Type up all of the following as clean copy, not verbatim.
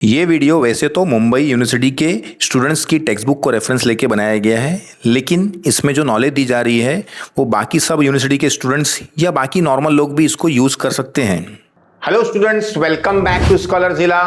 ये वीडियो वैसे तो मुंबई यूनिवर्सिटी के स्टूडेंट्स की टेक्स्ट बुक को रेफरेंस लेके बनाया गया है, लेकिन इसमें जो नॉलेज दी जा रही है वो बाकी सब यूनिवर्सिटी के स्टूडेंट्स या बाकी नॉर्मल लोग भी इसको यूज कर सकते हैं। Hello students, welcome back to scholar जिला।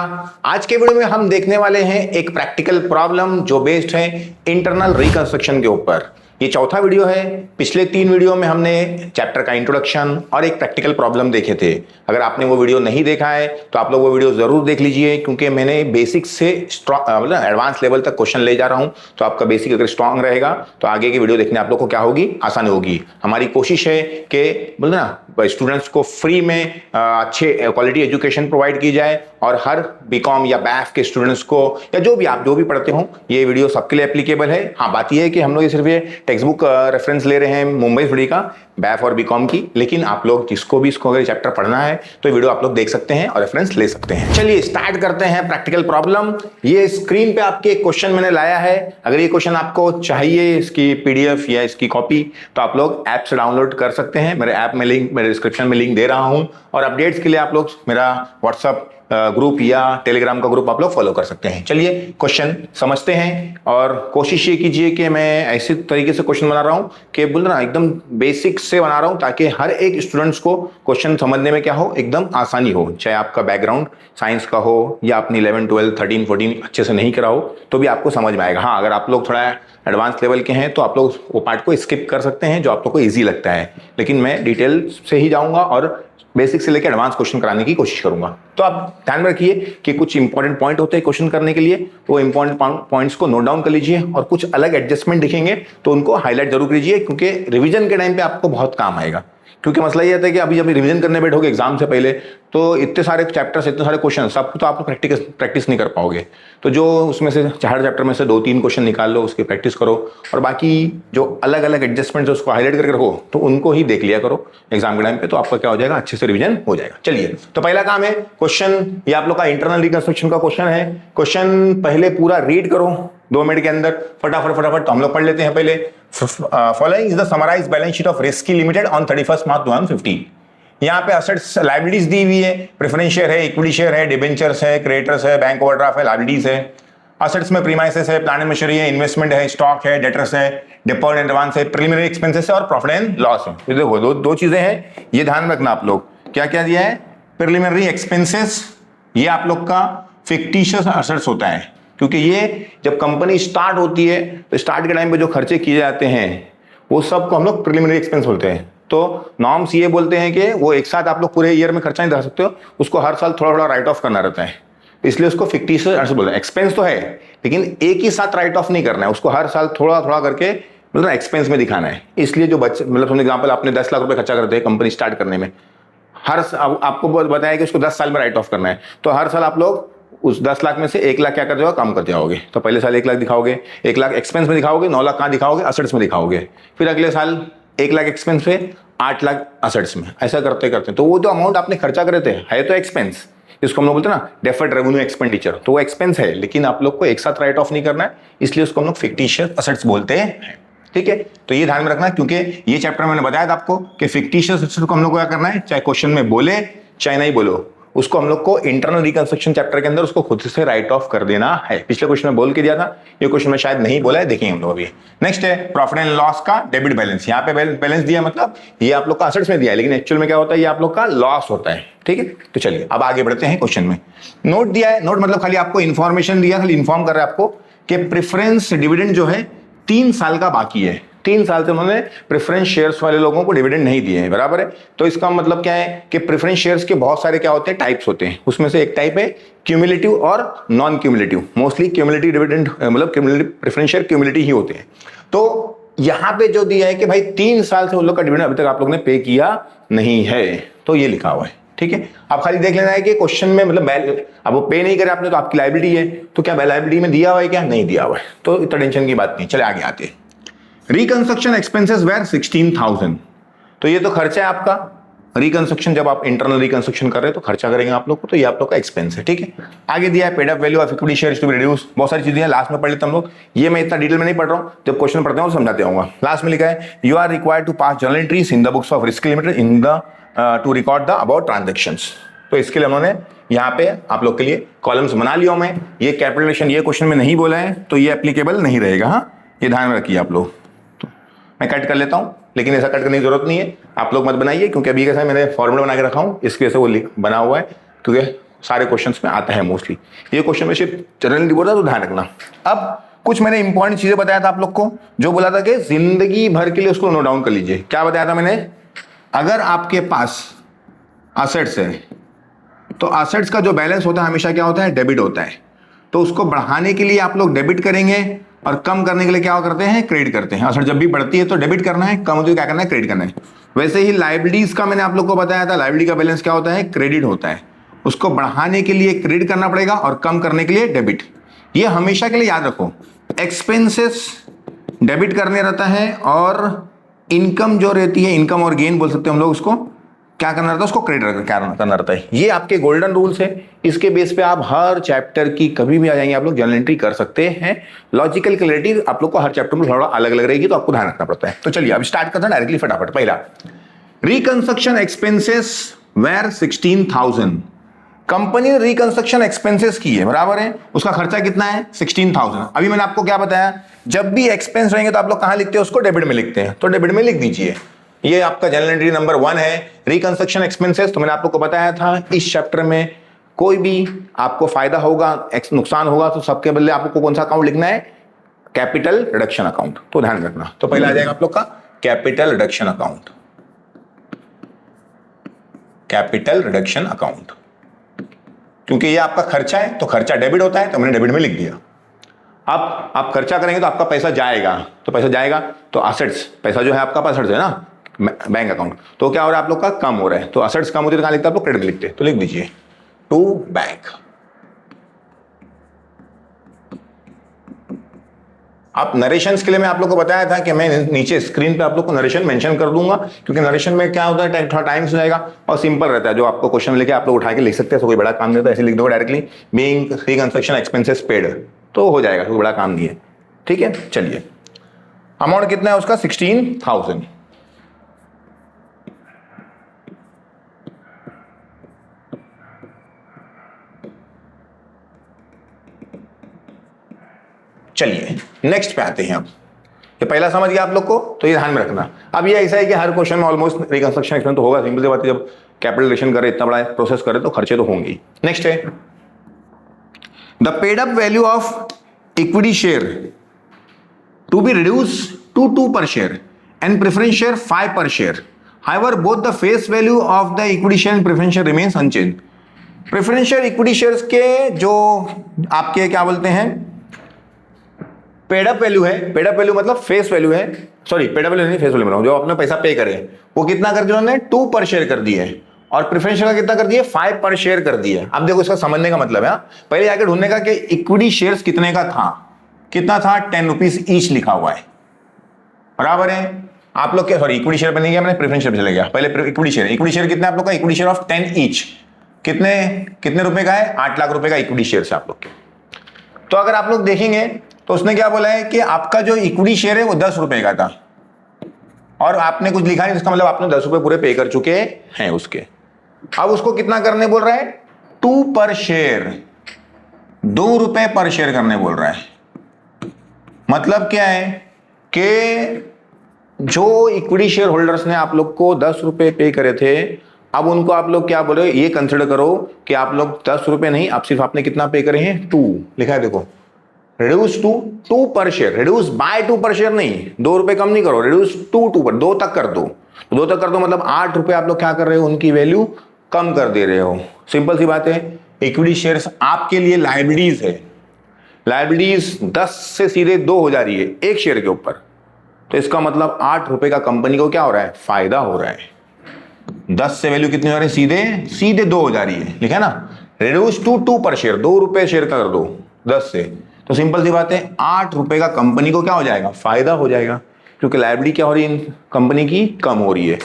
आज के वीडियो में हम देखने वाले हैं एक प्रैक्टिकल प्रॉब्लम जो बेस्ड है इंटरनल रिकंस्ट्रक्शन के ऊपर। ये चौथा वीडियो है। पिछले 3 वीडियो में हमने चैप्टर का इंट्रोडक्शन और एक प्रैक्टिकल प्रॉब्लम देखे थे। अगर आपने वो वीडियो नहीं देखा है तो आप लोग वो वीडियो जरूर देख लीजिए, क्योंकि मैंने बेसिक से मतलब एडवांस लेवल तक क्वेश्चन ले जा रहा हूं। तो आपका बेसिक अगर स्ट्रांग रहेगा तो आगे की वीडियो देखने आप लोग को क्या होगी, आसानी होगी। हमारी कोशिश है कि बोलते ना स्टूडेंट्स को फ्री में अच्छे क्वालिटी एजुकेशन प्रोवाइड की जाए, और हर बीकॉम या बैफ के स्टूडेंट्स को या जो भी पढ़ते हो ये वीडियो सबके लिए एप्लीकेबल है। हाँ, बात यह है कि हम लोग सिर्फ ये टेक्स्ट बुक रेफरेंस ले रहे हैं मुंबई यूनिवर्सिटी का, बैफ और बीकॉम की, लेकिन आप लोग जिसको भी इसको अगर चैप्टर पढ़ना है तो वीडियो आप लोग देख सकते हैं और रेफरेंस ले सकते हैं। चलिए स्टार्ट करते हैं प्रैक्टिकल प्रॉब्लम। ये स्क्रीन पे आपके एक क्वेश्चन मैंने लाया है। अगर ये क्वेश्चन आपको चाहिए इसकी पीडीएफ या इसकी कॉपी तो आप लोग ऐप से डाउनलोड कर सकते हैं। मेरे ऐप में लिंक मेरे डिस्क्रिप्शन में लिंक दे रहा हूं, और अपडेट्स के लिए आप लोग मेरा व्हाट्सअप ग्रुप या टेलीग्राम का ग्रुप आप लोग फॉलो कर सकते हैं। चलिए क्वेश्चन समझते हैं, और कोशिश ये कीजिए कि मैं ऐसे तरीके से क्वेश्चन बना रहा हूं कि बोल रहा एकदम बेसिक से बना रहा हूं, ताकि हर एक स्टूडेंट्स को क्वेश्चन समझने में क्या हो, एकदम आसानी हो। चाहे आपका बैकग्राउंड साइंस का हो या अपनी 11, 12, 13, 14 अच्छे से नहीं करा हो तो भी आपको समझ में आएगा। हाँ, अगर आप लोग थोड़ा एडवांस लेवल के हैं तो आप लोग वो पार्ट को स्किप कर सकते हैं जो आप लोग को ईजी लगता है, लेकिन मैं डिटेल से ही जाऊंगा और बेसिक से लेकर एडवांस क्वेश्चन कराने की कोशिश करूंगा। तो आप ध्यान में रखिए कि कुछ इंपॉर्टेंट पॉइंट होते हैं क्वेश्चन करने के लिए, वो इंपॉर्टेंट पॉइंट्स को नोट डाउन कर लीजिए, और कुछ अलग एडजस्टमेंट दिखेंगे तो उनको हाईलाइट जरूर कीजिए, क्योंकि रिवीजन के टाइम पे आपको बहुत काम आएगा। क्योंकि मसला ये आता है कि अभी जब रिवीजन करने बैठोगे एग्जाम से पहले तो इतने सारे चैप्टर्स, इतने सारे क्वेश्चन, सब तो आप प्रैक्टिस नहीं कर पाओगे। तो जो उसमें से 4 चैप्टर में से 2-3 क्वेश्चन निकाल लो, उसकी प्रैक्टिस करो, और बाकी जो अलग अलग एडजस्टमेंट उसको हाईलाइट करके रखो तो उनको ही देख लिया करो एग्जाम के टाइम पे, तो आपका क्या हो जाएगा, अच्छे से रिवीजन हो जाएगा। चलिए, तो पहला काम है क्वेश्चन, ये आप लोग का इंटरनल रिकंस्ट्रक्शन का क्वेश्चन है। क्वेश्चन पहले पूरा रीड करो 2 मिनट के अंदर, फटाफट तो हम लोग पढ़ लेते हैं पहले। Following is the summarised balance sheet of risky limited on 31 मार्च 2015। यहाँ पे असेट्स लायबिलिटीज दी हुई है, प्रेफरेंस शेयर है, इक्विटी शेयर है, डिबेंचर्स है, क्रेडिटर्स है, बैंक ओवरड्राफ्ट है, लायबिलिटीज है। असेट्स में प्रीमाइसेस है, प्लांट एंड मशीनरी है, इन्वेस्टमेंट है, स्टॉक है, डेटर्स है, डिफर्ड एंड एडवांस है, प्रीलिमिनरी एक्सपेंसेस है और प्रॉफिट एंड लॉस है। तो देखो दो चीजें हैं, ये ध्यान रखना आप लोग। क्या क्या दिया है? प्रीलिमिनरी एक्सपेंसेस, ये आप लोग का फिक्टिशियस असेट्स होता है, क्योंकि ये जब कंपनी स्टार्ट होती है तो स्टार्ट के टाइम पे जो खर्चे किए जाते हैं वो सब को हम लोग प्रीलिमिनरी एक्सपेंस बोलते हैं। तो नॉर्म्स ये बोलते हैं कि वो एक साथ आप लोग पूरे ईयर में खर्चा नहीं कर सकते हो, उसको हर साल थोड़ा थोड़ा राइट ऑफ करना रहता है, इसलिए उसको फिक्टिशियस असेट्स बोलते हैं। एक्सपेंस तो है लेकिन एक ही साथ राइट ऑफ नहीं करना है, उसको हर साल थोड़ा थोड़ा करके मतलब एक्सपेंस में दिखाना है। इसलिए जो बच्चे मतलब फॉर एग्जाम्पल आपने 10 लाख रुपए खर्चा करते हैं कंपनी स्टार्ट करने में, आपको बताया कि उसको 10 साल में राइट ऑफ करना है, तो हर साल आप लोग उस 10 लाख में से 1 लाख क्या कर जाओगे, कम कर जाओगे। तो पहले साल 1 लाख दिखाओगे, 1 लाख एक्सपेंस में दिखाओगे, 9 लाख कहाँ दिखाओगे, असेट्स में दिखाओगे। फिर अगले साल 1 लाख एक्सपेंस पे, 8 लाख असेट्स में, ऐसा करते करते तो वो जो अमाउंट आपने खर्चा करे थे है तो एक्सपेंस, इसको हम लोग बोलते हैं ना डेफर्ड रेवेन्यू एक्सपेंडिचर, तो वो एक्सपेंस है, लेकिन आप लोग को एक साथ राइट ऑफ नहीं करना है, इसलिए उसको हम लोग फिक्टिशियस असेट्स बोलते हैं। ठीक है, तो ये ध्यान में रखना, क्योंकि ये चैप्टर मैंने बताया था आपको कि फिक्टिशियस असेट्स को हम लोग को क्या करना है, चाहे क्वेश्चन में बोले चाहे नहीं बोलो, उसको हम लोग को इंटरनल रिकंस्ट्रक्शन चैप्टर के अंदर उसको खुद से राइट ऑफ कर देना है। पिछले क्वेश्चन में बोल के दिया था, ये क्वेश्चन में शायद नहीं बोला है, देखेंगे हम लोग अभी। नेक्स्ट है प्रॉफिट एंड लॉस का डेबिट बैलेंस। यहाँ पे बैलेंस दिया मतलब ये आप लोग का असेट्स में दिया है, लेकिन एक्चुअल में क्या होता है, ये आप लोग का लॉस होता है। ठीक है, तो चलिए अब आगे बढ़ते हैं क्वेश्चन में। नोट दिया है, नोट मतलब खाली आपको इन्फॉर्मेशन दिया, खाली इन्फॉर्म कर रहा है आपको कि प्रेफरेंस डिविडेंड जो है 3 साल का बाकी है। 3 साल से उन्होंने प्रेफरेंस शेयर्स वाले लोगों को डिविडेंड नहीं दिए हैं, बराबर है। तो इसका मतलब क्या है कि प्रेफरेंस शेयर्स के बहुत सारे क्या होते हैं, टाइप्स होते हैं। उसमें से एक टाइप है क्यूमुलेटिव और non cumulative. Mostly cumulative dividend मतलब प्रेफरेंस शेयर क्यूमुलेटिव ही होते हैं। तो यहां पे जो दिया है कि भाई 3 साल से उन लोग का डिविडेंड अभी तक आप लोग ने पे किया नहीं है, तो ये लिखा हुआ है। ठीक है, आप खाली देख लेना है कि क्वेश्चन में मतलब अब वो पे नहीं करे आपने तो आपकी लायबिलिटी है, तो क्या लायबिलिटी में दिया हुआ है, क्या नहीं दिया हुआ है, तो इतना टेंशन की बात नहीं। चले आगे आते हैं। रिकंस्ट्रक्शन एक्सपेंसेस वेर 16,000, तो ये तो खर्चा है आपका। रिकंस्ट्रक्शन जब आप इंटरनल रिकंस्ट्रक्शन कर रहे हैं तो खर्चा करेंगे आप लोग को, तो ये आप लोग का एक्सपेंस है। ठीक है, आगे दिया है paid up value of equity shares to be reduce, बहुत सारी चीजें हैं, लास्ट में पढ़ लेते हम लोग, ये मैं इतना डिटेल में नहीं पढ़ रहा हूं, जब क्वेश्चन पढ़ते हैं तो समझाते होगा। लास्ट में लिखा है you are required to pass journal entries in the books of risk limited in the to record the about transactions. तो इसके लिए उन्होंने यहाँ पे आप लोग के लिए कॉलम्स बना लिया मैं। ये कैपिटलेशन ये क्वेश्चन में नहीं बोला है तो ये एप्लीकेबल नहीं रहेगा। हाँ, ये ध्यान में रखिए आप लोग। तो मैं कट कर लेता हूँ, लेकिन ऐसा कट करने की जरूरत नहीं है, आप लोग मत बनाइए, क्योंकि अभी कैसा मैंने फॉर्मूला बना के रखा हूँ, इसकी वजह से वो बना हुआ है, क्योंकि सारे क्वेश्चंस में आता है मोस्टली। ये क्वेश्चन में सिर्फ जनरली बोल रहा तो ध्यान रखना। अब कुछ मैंने इंपॉर्टेंट चीजें बताया था आप लोग को, जो बोला था कि जिंदगी भर के लिए उसको नोट डाउन कर लीजिए। क्या बताया था मैंने? अगर आपके पास असेट्स है तो असेट्स का जो बैलेंस होता है हमेशा क्या होता है? डेबिट होता है। तो उसको बढ़ाने के लिए आप लोग डेबिट करेंगे और कम करने के लिए क्या करते हैं? क्रेडिट करते हैं। असेट जब भी बढ़ती है तो डेबिट करना है, कम होती है क्या करना है? क्रेडिट करना है। वैसे ही लाइबिलिटीज का मैंने आप लोग को बताया था, लाइबिलिटी का बैलेंस क्या होता है? क्रेडिट होता है। उसको बढ़ाने के लिए क्रेडिट करना पड़ेगा और कम करने के लिए डेबिट। ये हमेशा के लिए याद रखो। एक्सपेंसेस डेबिट करने रहता है और इनकम जो रहती है, इनकम और गेन बोल सकते हैं हम लोग, उसको क्या करना रहता है? उसको क्रेडिट करना रहता है। ये आपके गोल्डन रूल्स है। इसके बेस पे आप हर चैप्टर की कभी भी आ जाएंगे आप लोग जर्नल एंट्री कर सकते हैं। लॉजिकल क्लैरिटी आप लोग को हर चैप्टर में थोड़ा अलग अलग रहेगी, तो आपको ध्यान रखना पड़ता है। तो चलिए अब स्टार्ट करते हैं डायरेक्टली फटाफट। पहला, रिकंस्ट्रक्शन एक्सपेंसेस वेर 16,000। कंपनी ने रिकंस्ट्रक्शन एक्सपेंसेस की है, बराबर है, उसका खर्चा कितना है? 16,000। अभी मैंने आपको क्या बताया? जब भी एक्सपेंस रहेंगे तो आप लोग कहां लिखते हैं? उसको डेबिट में लिखते हैं। तो डेबिट में लिख दीजिए। ये आपका जनरल एंट्री नंबर 1 है, रिकंस्ट्रक्शन एक्सपेंसेस। तो मैंने आप लोग को बताया था इस चैप्टर में कोई भी आपको फायदा होगा, नुकसान होगा, तो सबके बदले आपको कौन सा अकाउंट लिखना है? Capital reduction account. तो ध्यान रखना। तो पहले आ जाएगा आप लोग का capital reduction account. Capital reduction account, क्योंकि ये आपका खर्चा है तो खर्चा डेबिट होता है, तो मैंने डेबिट में लिख दिया। अब आप खर्चा करेंगे तो आपका पैसा जाएगा, तो पैसा जाएगा तो असेट्स, पैसा जो है आपका पास असेट्स है ना, बैंक अकाउंट, तो क्या हो रहा है आप लोग का? कम हो रहा है। तो असेट्स कम होती है तो कहां लिखते हैं आप लोग? क्रेडिट में लिखते हैं। तो लिख दीजिए टू बैंक। आप नरेशंस के लिए मैं आप लोग को बताया था कि मैं नीचे स्क्रीन पे आप लोग को नरेशन मेंशन कर दूंगा, क्योंकि नरेशन में क्या होता है थोड़ा टाइम से जाएगा और सिंपल रहता है। जो आपको क्वेश्चन लेके आप लोग उठा के लिख सकते हैं, तो कोई बड़ा काम नहीं होता, ऐसे लिख दो directly being reconstruction expenses paid, तो हो जाएगा, कोई बड़ा काम नहीं है। ठीक है, चलिए अमाउंट कितना है उसका? 16,000। चलिए नेक्स्ट पे आते हैं। अब ये पहला समझ गया आप लोग को, तो ये ध्यान में रखना। अब ये ऐसा है कि हर क्वेश्चन में ऑलमोस्ट रिकंस्ट्रक्शन एक्सपेंस तो होगा, सिंपल सी बात है, जब कैपिटलाइजेशन करे, इतना बड़ा प्रोसेस करे तो खर्चे तो होंगे। नेक्स्ट है the paid up value of equity share to be reduce to 2 per share and preference share 5 per share. However, both the face value of the equity share and preference share remains unchanged. Preference share equity shares के जो आपके क्या बोलते हैं paid up value है, paid up value मतलब face value है, sorry paid up value नहीं, फेस वैल्यू बनाओ, जो आपने पैसा पे करे वो कितना कर दिया उन्होंने? 2 per share कर दिए, और प्रेफरेंस शेयर का कितना कर दिए? 5 per share कर दिए। अब देखो इसका समझने का मतलब है, पहले आके ढूंढने का कि इक्विटी शेयर्स कितने का था, कितना था? 10 रुपीज ईच लिखा हुआ है, बराबर है। आप लोग क्या, सॉरी इक्विटी शेयर पे नहीं गया, मैंने प्रेफरेंस शेयर पे चले गया। पहले इक्विटी शेयर कितना है आप लोग का? इक्विटी शेयर ऑफ 10 ईच कितने रुपए का है? 8 लाख रुपए का इक्विटी शेयर है आप लोग के। तो अगर आप लोग देखेंगे तो उसने क्या बोला है कि आपका जो इक्विटी शेयर है वो 10 रुपए का था, और आपने कुछ लिखा नहीं, इसका मतलब आपने 10 रुपए पूरे पे कर चुके हैं उसके। अब उसको कितना करने बोल रहा है? 2 per share, 2 रुपए पर शेयर करने बोल रहा है। मतलब क्या है कि जो इक्विटी शेयर होल्डर्स ने आप लोग को 10 रुपए पे करे थे, अब उनको आप लोग क्या बोले? ये कंसिडर करो कि आप लोग 10 रुपए नहीं, आप सिर्फ आपने कितना पे करे हैं? 2 लिखा है, देखो reduce to 2 per share, reduce by 2 per share नहीं, 2 रुपए कम नहीं करो, रिड्यूस टू 2 पर 2 तक कर दो, 2 तक कर दो, मतलब 8 रुपए आप लोग क्या कर रहे हो? उनकी वैल्यू कम कर दे रहे हो। सिंपल सी बात है, इक्विटी शेयर्स आपके लिए लायबिलिटीज है, लायबिलिटीज 10 से सीधे 2 हो जा रही है एक शेयर के ऊपर, तो इसका मतलब 8 रुपए का कंपनी को क्या हो रहा है? फायदा हो रहा है। 10 से वैल्यू कितनी हो रही है? सीधे 2 हो जा रही है, लिखा है ना, रिड्यूस टू 2 per share, 2 रुपए शेयर का कर दो 10 से, तो सिंपल सी बात है 8 रुपए का कंपनी को क्या हो जाएगा? फायदा हो जाएगा, क्योंकि लायबिलिटी क्या हो रही है कंपनी की? कम हो रही है।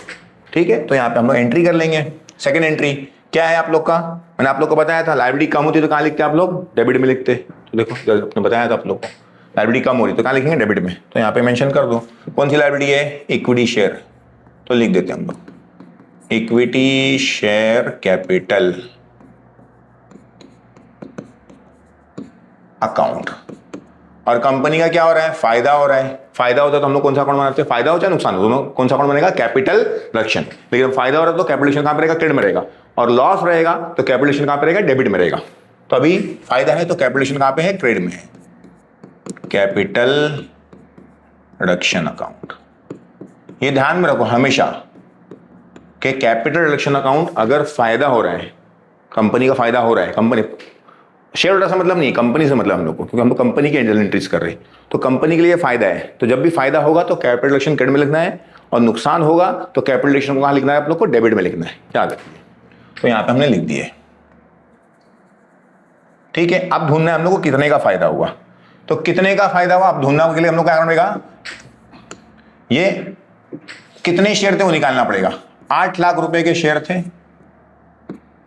ठीक है, तो यहाँ पे हम लोग एंट्री कर लेंगे। सेकंड एंट्री क्या है आप लोग का? मैंने आप लोग को बताया था लायबिलिटी कम होती है तो कहाँ लिखते हैं आप लोग? डेबिट में लिखते। तो देखो आपने बताया था आप लोग को लायबिलिटी कम हो रही है तो कहाँ लिखेंगे? डेबिट में। तो यहाँ पे मेंशन कर दो कौन सी लायबिलिटी है? इक्विटी शेयर, तो लिख देते हैं हम लोग इक्विटी शेयर कैपिटल, अकाउंट। और कंपनी का क्या हो रहा है, फायदा हो रहा है। फायदा होता है तो हम लोग कौन सा अकाउंट बनाते हैं, फायदा हो चाहे नुकसान हो, दोनों कौन सा अकाउंट बनेगा, कैपिटल रिडक्शन। लेकिन फायदा हो रहा है तो कैपिटलेशन कहां पे रहेगा, क्रेडिट में रहेगा, और लॉस रहेगा तो कैपिटलेशन कहां पे रहेगा, डेबिट में रहेगा। तो अभी फायदा है तो कैपिटलेशन कहां पे है, क्रेडिट में है, कैपिटल रिडक्शन अकाउंट। ये ध्यान में रखो हमेशा कि कैपिटल रिडक्शन अकाउंट अगर फायदा हो रहा है, कंपनी का फायदा हो रहा है, कंपनी शेयर होल्डर से मतलब नहीं, कंपनी से मतलब हम लोग को, क्योंकि हम लोग कंपनी के जर्नल एंट्रीज कर रहे हैं, तो कंपनी के लिए फायदा है। तो जब भी फायदा होगा तो कैपिटल रिडक्शन क्रेडिट में लिखना है, और नुकसान होगा तो कैपिटल रिडक्शन को कहां लिखना है, आप लोग को डेबिट में लिखना है, याद रखिए। तो यहां पे हमने लिख दिए, ठीक है। अब ढूंढना है हम लोग को कितने का फायदा हुआ, तो कितने का फायदा हुआ अब ढूंढना के लिए हम लोग क्या करना पड़ेगा, ये कितने शेयर थे वो निकालना पड़ेगा। 8 लाख रुपए के शेयर थे,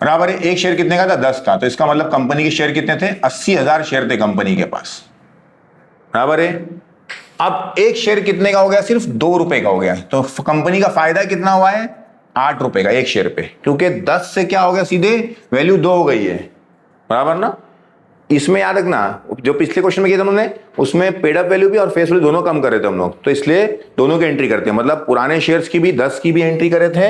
बराबर है, एक शेयर कितने का था, 10 का, तो इसका मतलब कंपनी के शेयर कितने थे, 80,000 शेयर थे कंपनी के पास, बराबर है। अब एक शेयर कितने का हो गया, सिर्फ 2 रुपए का हो गया, तो कंपनी का फायदा कितना हुआ है, 8 रुपए का एक शेयर पे, क्योंकि 10 से क्या हो गया, सीधे वैल्यू 2 हो गई है, बराबर ना। इसमें याद रखना जो पिछले क्वेश्चन में किया था उन्होंने, उसमें पेड अप वैल्यू भी और फेस वैल्यू दोनों कम कर रहे थे हम लोग, तो इसलिए दोनों की एंट्री करते हैं, मतलब पुराने शेयर्स की भी 10 की भी एंट्री करे थे,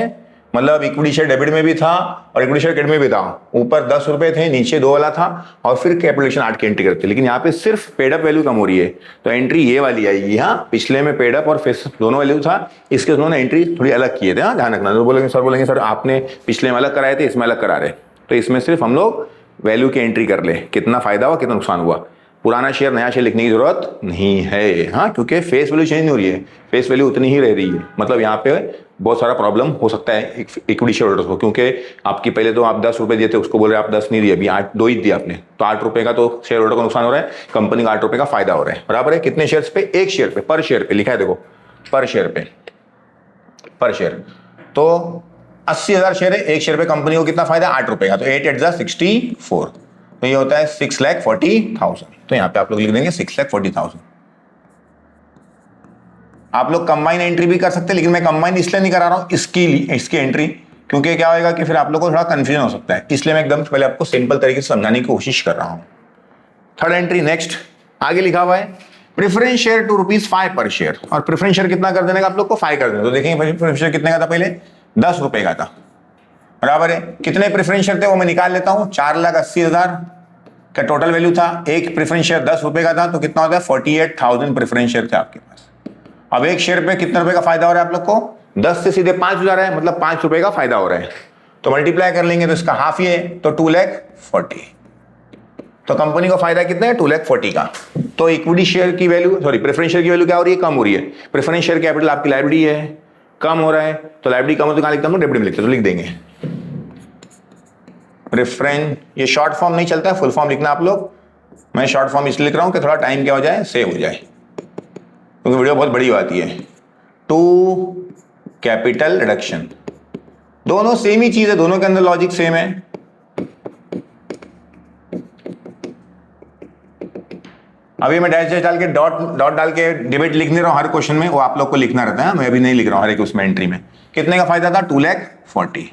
मतलब इक्विटी शेयर डेबिट में भी था और इक्विटी शेयर क्रेडिट में भी था, ऊपर 10 रुपए थे, नीचे 2 वाला था, और फिर कैपिटलेशन 8 की एंट्री करते, लेकिन यहाँ पे सिर्फ पेड अप वैल्यू कम हो रही है, तो एंट्री ये वाली आएगी। हाँ, पिछले में पेड अप और फेस दोनों वैल्यू था, इसके उन्होंने एंट्री थोड़ी अलग किए थे। हाँ, ध्यान रखना, तो बोलेंगे सर आपने पिछले में अलग कराए थे, इसमें अलग करा रहे, तो इसमें सिर्फ हम लोग वैल्यू की एंट्री कर ले, कितना फायदा हुआ कितना नुकसान हुआ, पुराना शेयर नया शेयर लिखने की जरूरत नहीं है। हाँ, क्योंकि फेस वैल्यू चेंज नहीं हो रही है, फेस वैल्यू उतनी ही रह रही है, मतलब यहाँ पे बहुत सारा प्रॉब्लम हो सकता है इक्विटी शेयर होल्डर्स को, क्योंकि आपकी पहले तो आप 10 रुपए दिए थे, उसको बोल रहे आप 10 नहीं दिए, अभी 2 ही दिया आपने, तो 8 रुपए का तो शेयर होल्डर को नुकसान हो रहा है, कंपनी का 8 रुपए का फायदा हो रहा है, बराबर है। कितने शेयर पे, एक शेयर पे, पर शेयर पे लिखा है, देखो पर शेयर पे, पर शेयर, तो 80,000 शेयर है, एक शेयर पे कंपनी को कितना फायदा, 8 रुपए का, तो 8 8 64, तो ये होता है 6,40,000, तो यहां पे आप लोग लिख देंगे 6,40,000। आप लोग कंबाइन एंट्री भी कर सकते हैं, लेकिन मैं कंबाइन इसलिए नहीं करा रहा हूं इसकी एंट्री, क्योंकि क्या होगा कि फिर आप लोग को थोड़ा कंफ्यूजन हो सकता है, इसलिए मैं एकदम पहले आपको सिंपल तरीके से समझाने की कोशिश कर रहा हूं। थर्ड एंट्री नेक्स्ट, आगे लिखा हुआ है प्रेफरेंस शेयर ₹2 पर शेयर, और प्रेफरेंस शेयर कितना कर देने का आप लोग को, 5 कर देना। तो देखेंगे प्रेफरेंस शेयर कितने का था, पहले 10 रुपए का था, बराबर है। कितने प्रेफरेंस शेयर थे वो मैं निकाल लेता हूं, 4,80,000 का टोटल वैल्यू था, एक प्रेफरेंस शेयर 10 रुपए का था, तो कितना होता है 48,000 प्रेफरेंस शेयर थे आपके पास। अब एक शेयर पे कितने रुपए का फायदा हो रहा है आप लोग को, 10 से सीधे 5 हो जा रहा है, मतलब 5 रुपए का फायदा हो रहा है, तो मल्टीप्लाई कर लेंगे तो इसका हाफ ही है, तो 2,40,000, तो कंपनी को फायदा कितना है, 2,40,000 का। तो इक्विटी शेयर की वैल्यू, सॉरी प्रेफरेंस शेयर की वैल्यू क्या हो रही है, कम हो रही है। प्रेफरेंस शेयर कैपिटल आपकी लायबिलिटी है, कम हो रहा है, तो लायबिलिटी कम हो तो कहां लिखता हूं, डेबिट में लिखते, तो लिख देंगे प्रेफरेंस, ये शॉर्ट फॉर्म नहीं चलता है, फुल फॉर्म लिखना आप लोग, मैं शॉर्ट फॉर्म इसलिए लिख रहा हूं कि थोड़ा टाइम क्या हो जाए, सेव हो जाए, क्योंकि वीडियो बहुत बड़ी आती है। टू कैपिटल रिडक्शन, दोनों सेम ही चीज है, दोनों के अंदर लॉजिक सेम है। अभी मैं डैश डाल के डॉट डाल के डिबेट लिख नहीं रहा हूं हर क्वेश्चन में, वो आप लोग को लिखना रहता है, मैं अभी नहीं लिख रहा हूं हर एक उसमें एंट्री में। कितने का फायदा था, 2,40,000।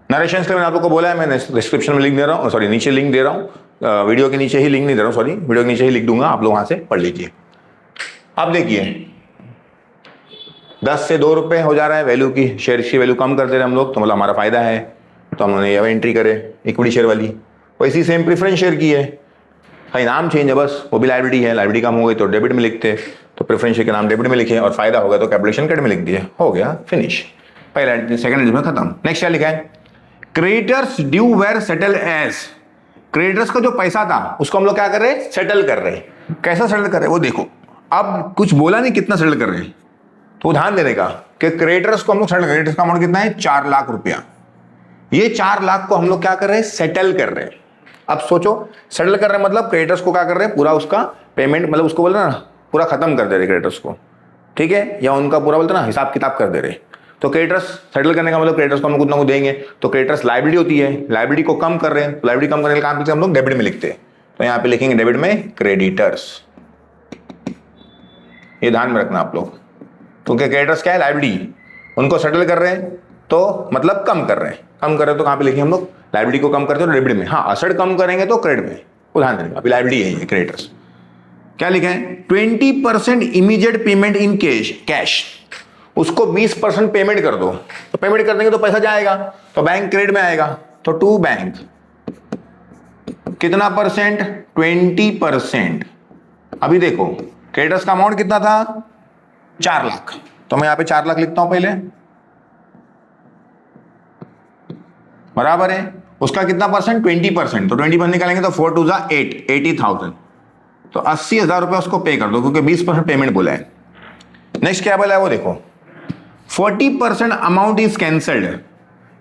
नरेशन के मैंने आप लोग को बोला है, मैं डिस्क्रिप्शन में लिंक दे रहा हूँ, सॉरी नीचे लिंक दे रहा हूँ, वीडियो के नीचे ही लिंक नहीं दे रहा हूँ, सॉरी वीडियो के नीचे ही लिख दूंगा, आप लोग वहां से पढ़ लीजिए। अब देखिए 10 से 2 रुपए हो जा रहा है वैल्यू की, शेयर की वैल्यू कम कर दे रहे हैं हम लोग, तो मतलब हमारा फायदा है, तो हमने ये एंट्री करे इक्विटी शेयर वाली। वैसी सेम प्रेफरेंस शेयर की है, भाई नाम चेंज है बस, वो भी लायबिलिटी है, लायबिलिटी कम हो गई तो डेबिट में लिखते, तो प्रेफरेंस शेयर के नाम डेबिट में लिखे, और फायदा होगा तो कैपिटलेशन क्रेडिट में लिख दिए, हो गया फिनिश, पहला सेकंड में खत्म। नेक्स्ट क्या लिखा है, creditors due were settle as, creditors का जो पैसा था उसको हम लोग क्या कर रहे हैं, सेटल कर रहे हैं। कैसा सेटल कर रहे हैं वो देखो, अब कुछ बोला नहीं कितना सेटल कर रहे हैं, तो ध्यान देने का कि क्रेडिटर्स को हम लोग सेटल, क्रेडिटर्स का अमाउंट कितना है, 4 लाख रुपया, ये 4 लाख को हम लोग क्या कर रहे हैं, सेटल कर रहे हैं। अब सोचो सेटल कर रहे हैं मतलब क्रेडिटर्स को क्या कर रहे हैं, पूरा उसका पेमेंट, मतलब उसको बोल रहे ना पूरा खत्म कर दे रहे क्रेडिटर्स को, ठीक है, या उनका पूरा बोलते ना हिसाब किताब कर दे रहे। तो क्रेडिटर्स सेटल करने का मतलब क्रेडिटर्स को हम लोग कुछ ना कुछ देंगे, तो क्रेडिटर्स लायबिलिटी होती है, लायबिलिटी को कम कर रहे हैं, लायबिलिटी कम करने के काम हम लोग डेबिट में लिखते हैं, तो यहाँ पे लिखेंगे डेबिट में क्रेडिटर्स, ये ध्यान में रखना आप लोग, क्योंकि क्रेडिटर्स क्या है, लायबिलिटी, उनको सेटल कर रहे हैं, तो मतलब कम कर रहे हैं। कम कर रहे हैं तो कहाँ पे लिखेंगे हम लोग? लायबिलिटी को कम करते हैं तो डेबिट में। हाँ, असेट कम करेंगे तो क्रेडिट में। ध्यान देंगे, अभी लायबिलिटी है ये क्रेडिटर्स। क्या लिखा है? 20% इमीडिएट पेमेंट इन कैश, उसको 20% पेमेंट कर दो। तो पेमेंट कर देंगे तो पैसा जाएगा, तो बैंक क्रेडिट में आएगा। तो टू बैंक कितना परसेंट? 20%। अभी देखो क्रेडिटर्स का अमाउंट कितना था? 4 लाख। तो मैं यहां पे 4 लाख लिखता हूं पहले, बराबर है। उसका कितना परसेंट? 20%। तो 20% निकालेंगे तो 4 2 जा 8, 80,000। तो 80,000 रुपए उसको पे कर दो, क्योंकि 20% पेमेंट बोला है। नेक्स्ट क्या बोला है वो देखो, 40% अमाउंट इज कैंसल्ड।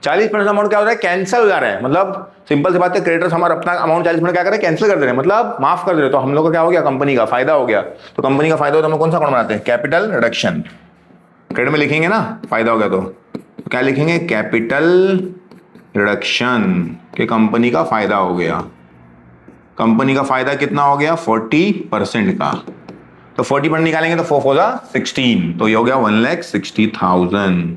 40% अमाउंट क्या हो रहा है? कैंसिल हो जा रहा है। मतलब सिंपल सी बात है, क्रेडिटर्स हमारा अपना अमाउंट 40% क्या कर रहे हैं? कैंसिल कर दे रहे हैं, मतलब माफ कर दे रहे हैं। तो हम लोग का क्या हो गया? कंपनी का फायदा हो गया। तो कंपनी का फायदा हो तो हम लोग कौन सा अकाउंट बनाते हैं? Capital reduction. क्रेडिट में लिखेंगे ना फायदा हो गया तो क्या लिखेंगे? कैपिटल रिडक्शन के कंपनी का फायदा हो गया। कंपनी का फायदा कितना हो गया? 40% का। तो 40% निकालेंगे तो 4 4 जा 16, तो ये हो गया 1,60,000।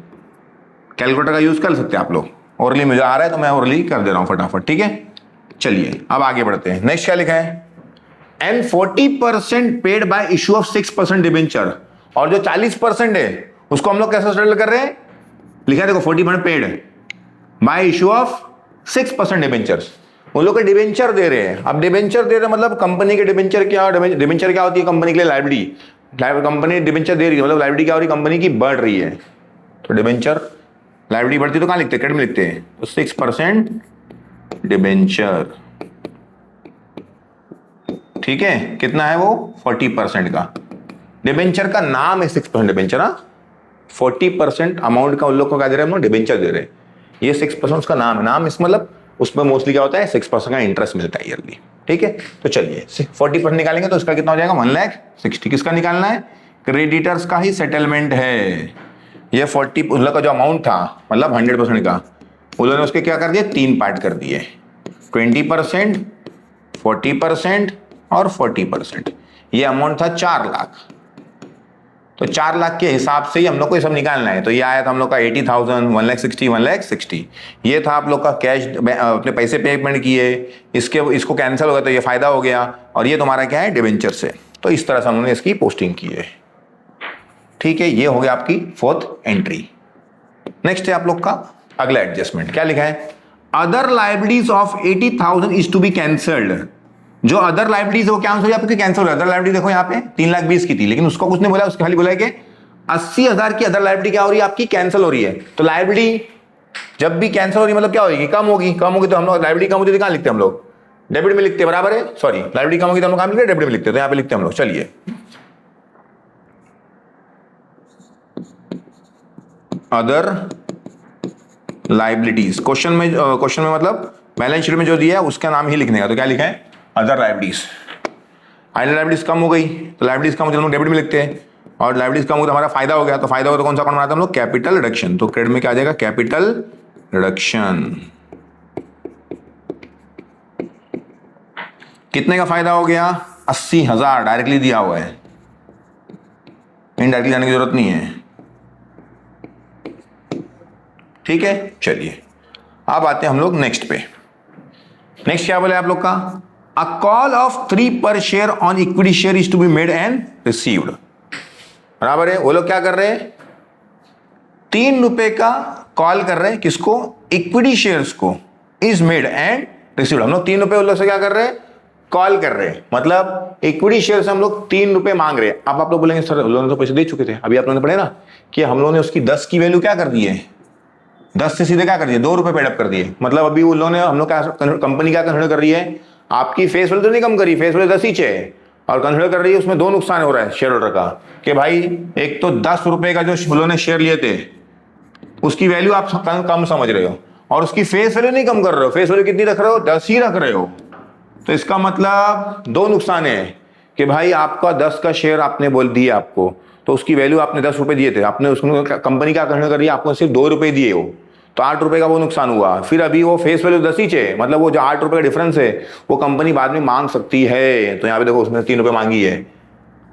कैलकुलेटर का यूज कर सकते हैं आप लोग। ओरली मुझे आ रहा है तो मैं ओरली कर दे रहा हूं फटाफट, ठीक है। चलिए अब आगे बढ़ते हैं। नेक्स्ट क्या लिखा है? And 40% paid by issue of 6% debenture. और जो 40% है उसको हम लोग कैसे सेटल कर रहे हैं? लिखा है देखो, 40% paid by issue of 6% debentures. उन लोग के डिबेंचर दे रहे हैं। अब डिबेंचर दे रहे हैं मतलब कंपनी के डिबेंचर क्या? डिबेंचर क्या होती है? कंपनी के लिए लायबिलिटी। कंपनी डिबेंचर दे रही है, मतलब लायबिलिटी क्या हो रही है? कंपनी की बढ़ रही है। तो डिबेंचर लायबिलिटी बढ़ती तो कहां लिखते हैं? क्रेडिट में लिखते हैं। तो 6% डिबेंचर, ठीक है। कितना है वो? 40% का। डिबेंचर का नाम है 6% डिबेंचर। 40% अमाउंट का उन लोग को क्या दे रहे हैं? हम लोग डिबेंचर दे रहे हैं। ये 6% उसका नाम है। नाम इस मतलब उसमें मोस्टली क्या होता है? 6% का इंटरेस्ट मिलता है ईयरली, ठीक है। तो चलिए 40% निकालेंगे तो इसका कितना हो जाएगा? 1,60,000। किसका निकालना है? क्रेडिटर्स का ही सेटलमेंट है। ये 40 उन लोग का जो अमाउंट था, मतलब 100% का, उन्होंने उसके क्या कर दिए? 3 पार्ट कर दिए, 20%, 40% और 40%। ये अमाउंट था 4 लाख। तो 4 लाख के हिसाब से ही हम लोग को ये सब निकालना है। तो ये आया था हम लोग का 80,000, 1,60,000, 1,60,000। ये था आप लोग का कैश, अपने पैसे पेमेंट किए, इसको कैंसिल हो गया तो ये फायदा हो गया। और ये तुम्हारा क्या है? डिबेंचर से। तो इस तरह से हमने इसकी पोस्टिंग की है, ठीक है। ये हो गया आपकी 4th एंट्री। नेक्स्ट है आप लोग का अगला एडजस्टमेंट। क्या लिखा है? Other liabilities of 80,000 is to be cancelled. जो अदर लायबिलिटीज वो क्या हो आपकी? कैंसिल हो गया। अदर लायबिलिटी देखो यहाँ पे 3,20,000 की थी, लेकिन उसको कुछ नहीं बोला, उसके खाली बोला है कि 80,000 की अदर लायबिलिटी क्या हो रही है? आपकी कैंसिल हो रही है। तो लायबिलिटी जब भी कैंसिल हो रही है मतलब क्या होगी? कम होगी। कम होगी तो हम लोग लायबिलिटी कम होती है कहां लिखते हैं? हम लोग डेबिट में लिखते हैं, बराबर है। सॉरी, लायबिलिटी कम होगी तो हम लोग कहां लिखते हैं? डेबिट में लिखते हैं। तो यहाँ पे लिखते हैं हम लोग। चलिए अदर लायबिलिटीज। क्वेश्चन में मतलब बैलेंस शीट में जो दिया है उसका नाम ही लिखने का। तो क्या लिखा है? Other liabilities. आइडल लायबिलिटीज कम हो गई तो लायबिलिटीज कम हो तो हम लोग डेबिट में लिखते हैं। और लायबिलिटीज कम हो तो हमारा फायदा हो गया। तो फायदा हो तो कौन सा अकाउंट बनाते हैं हम लोग? Capital reduction. तो क्रेडिट में क्या आ जाएगा? Capital reduction. कितने का फायदा हो गया? 80,000 डायरेक्टली दिया हुआ है, इनडायरेक्टली जाने की जरूरत नहीं है, ठीक है। चलिए अब आते हैं हम लोग नेक्स्ट पे। नेक्स्ट क्या बोले आप लोग का? A call of 3 per share on equity share is to be made and received. बराबर है। वो लोग क्या कर रहे हैं? 3 रुपए का कॉल कर रहे हैं। किसको? इक्विटी शेयर्स को। Is made and received. हम लोग 3 रुपए उन लोग से क्या कर रहे हैं? कॉल कर रहे हैं। मतलब इक्विटी शेयर से हम लोग 3 रुपए मांग रहे हैं। अब आप लोग बोलेंगे सर उन लोगों ने तो पैसे दे चुके थे। अभी आप लोगों ने पढ़े ना कि हम लोगों ने उसकी 10 की वैल्यू क्या कर दी है? 10 से सीधे क्या कर दिए? 2 रुपए पेडअप कर दिए। मतलब अभी उन लोगों ने हम लोग क्या, कंपनी क्या कंसिडर कर रही है? आपकी फेस वैल्यू तो नहीं कम करी, फेस वैल्यू 10 ही है, और कंसिडर कर रही है उसमें 2 नुकसान हो रहा है शेयर होल्डर का कि भाई एक तो 10 रुपए का जो उन्होंने शेयर लिए थे उसकी वैल्यू आप कम समझ रहे हो, और उसकी फेस वैल्यू नहीं कम कर रहे हो। फेस वैल्यू कितनी रख रहे हो? 10 ही रख रहे हो। तो इसका मतलब 2 नुकसान है कि भाई आपका 10 का शेयर आपने बोल दिया आपको, तो उसकी वैल्यू आपने 10 रुपए दिए थे, आपने उसमें कंपनी क्या कंसिडर कर रही है? आपको सिर्फ 2 रुपए दिए हो, तो 8 रुपए का वो नुकसान हुआ। फिर अभी वो फेस वैल्यू 10 ही है, मतलब वो जो 8 रुपए का डिफरेंस है वो कंपनी बाद में मांग सकती है। तो यहाँ पे देखो उसने 3 रुपए मांगी है।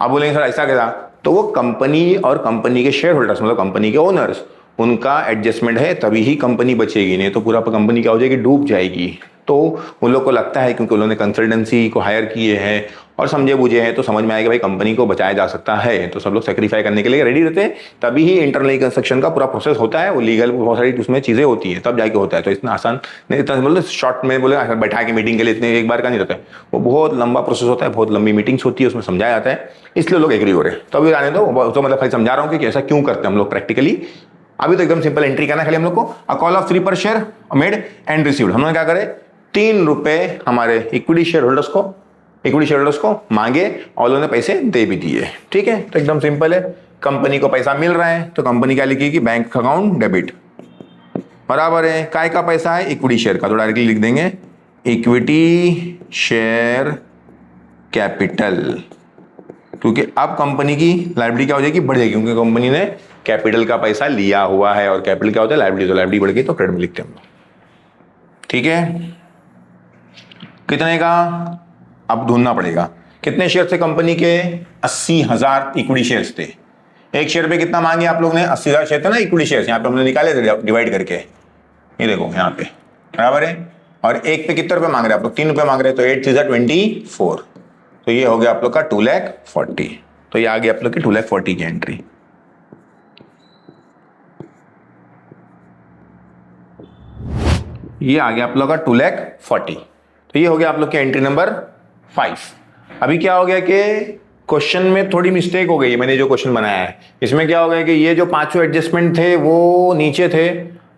आप बोलेंगे सर ऐसा क्या? तो वो कंपनी और कंपनी के शेयर होल्डर्स मतलब कंपनी के ओनर्स उनका एडजस्टमेंट है, तभी ही कंपनी बचेगी, नहीं तो पूरा कंपनी क्या हो जाएगी, डूब जाएगी। तो उन लोग को लगता है क्योंकि उन्होंने कंसल्टेंसी को हायर किए हैं और समझे बूझे हैं, तो समझ में आएगा भाई कंपनी को बचाया जा सकता है, तो सब लोग सेक्रीफाई करने के लिए रेडी रहते हैं। तभी ही इंटरनल कंस्ट्रक्शन का पूरा प्रोसेस होता है, वो लीगल बहुत सारी उसमें चीज़ें होती हैं, तब जाके होता है। तो इतना आसान नहीं, इतना बोले शॉर्ट में बोले बैठा के मीटिंग के लिए इतने एक बार का नहीं रहता है, वो बहुत लंबा प्रोसेस होता है, बहुत लंबी मीटिंग्स होती है, उसमें समझाया जाता है, इसलिए लोग एग्री हो रहे हैं। तो अभी आने दो, तो मतलब खाली समझा रहा हूँ कि ऐसा क्यों करते हैं हम लोग प्रैक्टिकली। अभी तो एकदम सिंपल एंट्री करना खाली हम लोग को। A call of 3 per share made and received. हम लोग क्या करें, 3 रुपए हमारे इक्विटी शेयर होल्डर्स को मांगे और उन्होंने पैसे दे भी दिए। ठीक है, तो एकदम सिंपल है। कंपनी को पैसा मिल रहा है तो कंपनी क्या लिखेगी, बैंक अकाउंट डेबिट, बराबर है काय का पैसा है, इक्विटी शेयर का, तो डायरेक्टली लिख देंगे इक्विटी शेयर कैपिटल, क्योंकि अब कंपनी की लायबिलिटी क्या हो जाएगी, बढ़ जाएगी, क्योंकि कंपनी ने कैपिटल का पैसा लिया हुआ है और कैपिटल क्या होता है, लायबिलिटी, तो लायबिलिटी बढ़ गई तो क्रेडिट में लिखते हैं हम लोग। ठीक है, कितने का अब ढूंढना पड़ेगा, कितने शेयर थे कंपनी के, 80,000 इक्विटी शेयर्स थे। एक शेयर पे कितना मांगे आप लोग ने, 80,000 शेयर थे ना इक्विटी शेयर्स, यहाँ पे हमने निकाले थे डिवाइड करके, ये देखो यहाँ पे, बराबर है। और एक पे कितने रुपए मांग रहे हैं आप लोग, 3 रुपए मांग रहे हैं, तो 8 3 24, तो ये हो गया आप लोग का 2,40,000। तो ये आ गया आप लोग की 2,40,000 की एंट्री। ये आ गया आप लोग का 2,40,000। तो ये हो गया आप लोग की एंट्री नंबर 5। अभी क्या हो गया कि क्वेश्चन में थोड़ी मिस्टेक हो गई है, मैंने जो क्वेश्चन बनाया है इसमें क्या हो गया कि ये जो 5 एडजस्टमेंट थे वो नीचे थे,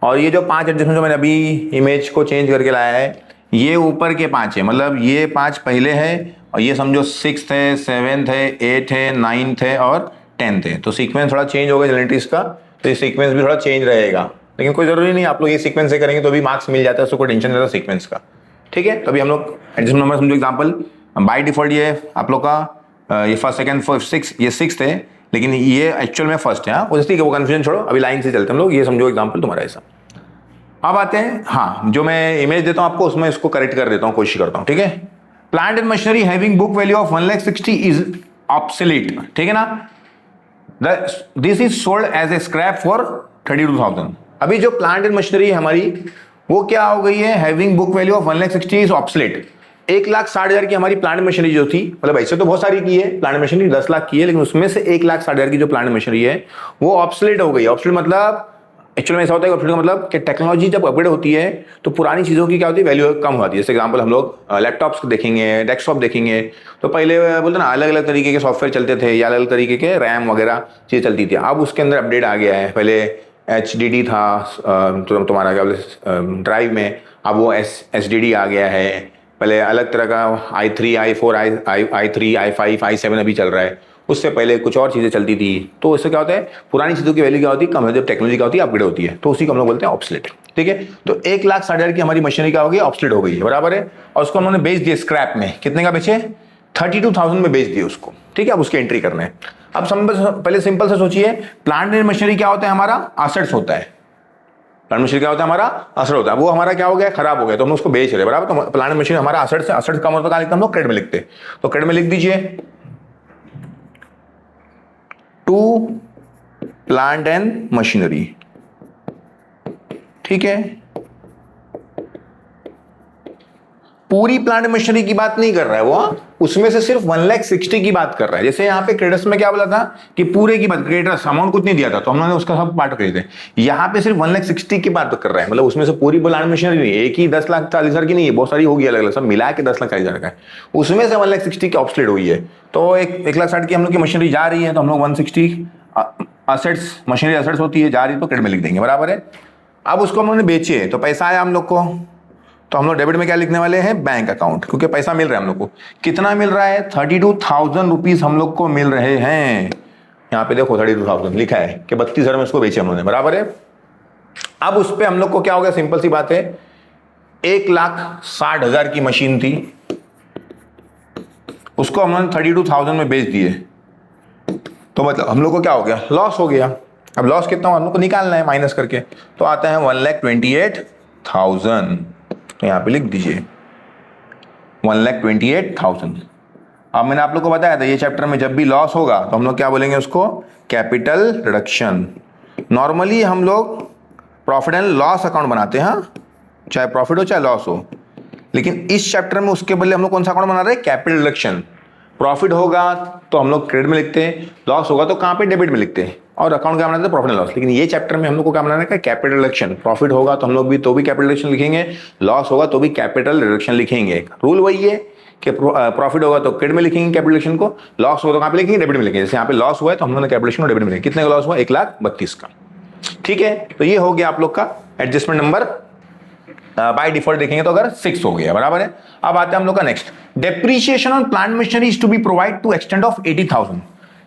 और ये जो 5 एडजस्टमेंट जो मैंने अभी इमेज को चेंज करके लाया है ये ऊपर के 5 है, मतलब ये 5 पहले है और ये समझो 6th है, 7th है, 8th है, 9th है और 10th है। तो सीक्वेंस थोड़ा चेंज हो गया जेनेटिक्स का, तो ये सीक्वेंस भी थोड़ा चेंज रहेगा, लेकिन कोई जरूरी नहीं, आप लोग ये सीक्वेंस से करेंगे तो भी मार्क्स मिल जाता है, उसको कोई टेंशन नहीं रहता सीक्वेंस का। ठीक है, तो अभी हम लोग एडजस्टमेंट नंबर समझो एग्जांपल, बाय डिफॉल्ट ये आप लोग का ये फर्स्ट सेकंड फोर्थ 6, ये 6th है, लेकिन ये एक्चुअल में फर्स्ट है। ठीक है, वो कंफ्यूजन छोड़ो, अभी लाइन से चलते हम लोग, ये समझो एग्जांपल तुम्हारा ऐसा। अब आते हैं, हाँ जो मैं इमेज देता हूं आपको उसमें इसको करेक्ट कर देता हूं, कोशिश करता हूं। ठीक है, plant and machinery having book value of 1,60,000 is obsolete. ठीक है ना, this is sold as a scrap for 32,000। अभी जो प्लांट एंड मशीनरी हमारी वो क्या हो गई है, having book value of 1,60,000 is obsolete. 1,60,000 की हमारी प्लांट मशीनरी जो थी, मतलब ऐसे तो बहुत सारी की है प्लांट मशीनरी, 10 लाख की है, लेकिन उसमें से 1,60,000 की जो प्लांट मशीनरी है वो ऑब्सोलीट हो गई। ऑब्सोलीट मतलब एक्चुअली में ऐसा होता है, ऑब्सोलीट का मतलब कि टेक्नोलॉजी जब अपग्रेड होती है तो पुरानी चीज़ों की क्या होती है, वैल्यू कम होती है। जैसे एग्जांपल हम लोग लैपटॉप्स देखेंगे, डेस्कटॉप देखेंगे, तो पहले बोलते ना अलग अलग तरीके के सॉफ्टवेयर चलते थे या अलग अलग तरीके के रैम वगैरह चीज़ें चलती थी। अब उसके अंदर अपडेट आ गया है, पहले HDD था तो तुम्हारा क्या बोले ड्राइव में, अब वो SSD आ गया है। पहले अलग तरह का i3, i4, i3, i5, i7 अभी चल रहा है, उससे पहले कुछ और चीज़ें चलती थी। तो इससे क्या होता है, पुरानी चीज़ों की वैल्यू क्या होती है, कम है, जब टेक्नोलॉजी क्या होती है, अपग्रेड होती है, तो उसी को हम लोग बोलते हैं ऑब्सोलीट। ठीक है, तो 1,60,000 की हमारी मशीनरी क्या हो गई, ऑब्सोलीट हो गई है, बराबर है। और उसको उन्होंने बेच दिया स्क्रैप में, कितने का बेचे, 32,000 में बेच दिए उसको। ठीक है, अब उसकी एंट्री करना है। अब पहले सिंपल से सोचिए, प्लांट एंड मशीनरी क्या होता है, हमारा एसेट्स होता है। प्लांट मशीनरी क्या होता है, हमारा असर होता है, वो हमारा क्या हो गया, खराब हो गया, तो हम उसको बेच रहे, बराबर। तो प्लांट मशीनरी हमारा असर से, असर का मतलब लिखते हम लोग क्रेडिट में लिखते, तो क्रेडिट में लिख दीजिए टू प्लांट एंड मशीनरी। ठीक है, पूरी प्लांट मशीनरी की बात नहीं कर रहा है वो, उसमें से सिर्फ 1,60,000 की बात कर रहा है। जैसे यहाँ पे क्रेडिटर्स में क्या बोला था कि पूरे की बात, क्रेडिटर्स अमाउंट कुछ नहीं दिया था तो हमने उसका सब पार्ट कर दिए। यहाँ पे सिर्फ 1,60,000 की बात कर रहा है, मतलब उसमें से पूरी प्लांट मशीनरी नहीं, एक ही 10,40,000 की नहीं है, बहुत सारी होगी अलग अलग, सब मिला के 10,40,000 का है, उसमें से 1,60,000 की ऑब्सोलीट हुई है। तो 1,60,000 की हम लोग की मशीनरी जा रही है, तो हम लोग 160 असेट्स, मशीनरी असेट्स होती है, जा रही है तो क्रेडिट में लिख देंगे, बराबर है। अब उसको हम लोगों ने बेचे तो पैसा आया हम लोग को, तो हम लोग डेबिट में क्या लिखने वाले हैं, बैंक अकाउंट, क्योंकि पैसा मिल रहा है हम लोग को। कितना मिल रहा है, 32,000 रुपीज हम लोग को मिल रहे हैं। यहाँ पे देखो 32,000 लिखा है कि 32,000 में उसको बेचे हम लोगों ने, बराबर है। अब उस पर हम लोग को क्या हो गया, सिंपल सी बात है, 1,60,000 की मशीन थी, उसको हम लोगों ने 32,000 में बेच दिए, तो मतलब हम लोग को क्या हो गया, लॉस हो गया। अब लॉस कितना हो हम लोग को निकालना है माइनस करके, तो आता है 1,28,000, तो यहाँ पे लिख दीजिए 1,28,000। अब मैंने आप लोग को बताया था ये चैप्टर में जब भी लॉस होगा तो हम लोग क्या बोलेंगे उसको, कैपिटल रिडक्शन। नॉर्मली हम लोग प्रॉफिट एंड लॉस अकाउंट बनाते हैं, हाँ, चाहे प्रॉफिट हो चाहे लॉस हो, लेकिन इस चैप्टर में उसके बदले हम लोग कौन सा अकाउंट बना रहे हैं? Capital reduction. प्रॉफिट होगा तो हम लोग क्रेडिट में लिखते हैं, लॉस होगा तो कहाँ पे? डेबिट में लिखते हैं। और अकाउंट क्या बनाते हैं? Profit and loss. लेकिन ये चैप्टर में हम लोग को क्या बनाना है? Capital reduction. प्रॉफिट होगा तो हम लोग भी तो भी कैपिटल रिडक्शन लिखेंगे, लॉस होगा तो भी कैपिटल रिडक्शन लिखेंगे। रूल वही है कि प्रॉफिट होगा तो क्रेडिट में लिखेंगे कैपिटल रिडक्शन को, लॉस होगा तो कहाँ पे लिखेंगे? डेबिट में लिखेंगे। जैसे यहाँ पे लॉस हुआ है तो हम लोगों ने कैपिटल रिडक्शन को डेबिट में लिखेंगे। कितने का लॉस हुआ? 1,32,000 का। ठीक है, तो ये हो गया आप लोग का एडजस्टमेंट नंबर। बाय डिफॉल्ट देखेंगे तो अगर 6 हो गया, बराबर है। अब आते हैं हम लोग का next, depreciation on plant machinery is to be provide to extend of 80,000।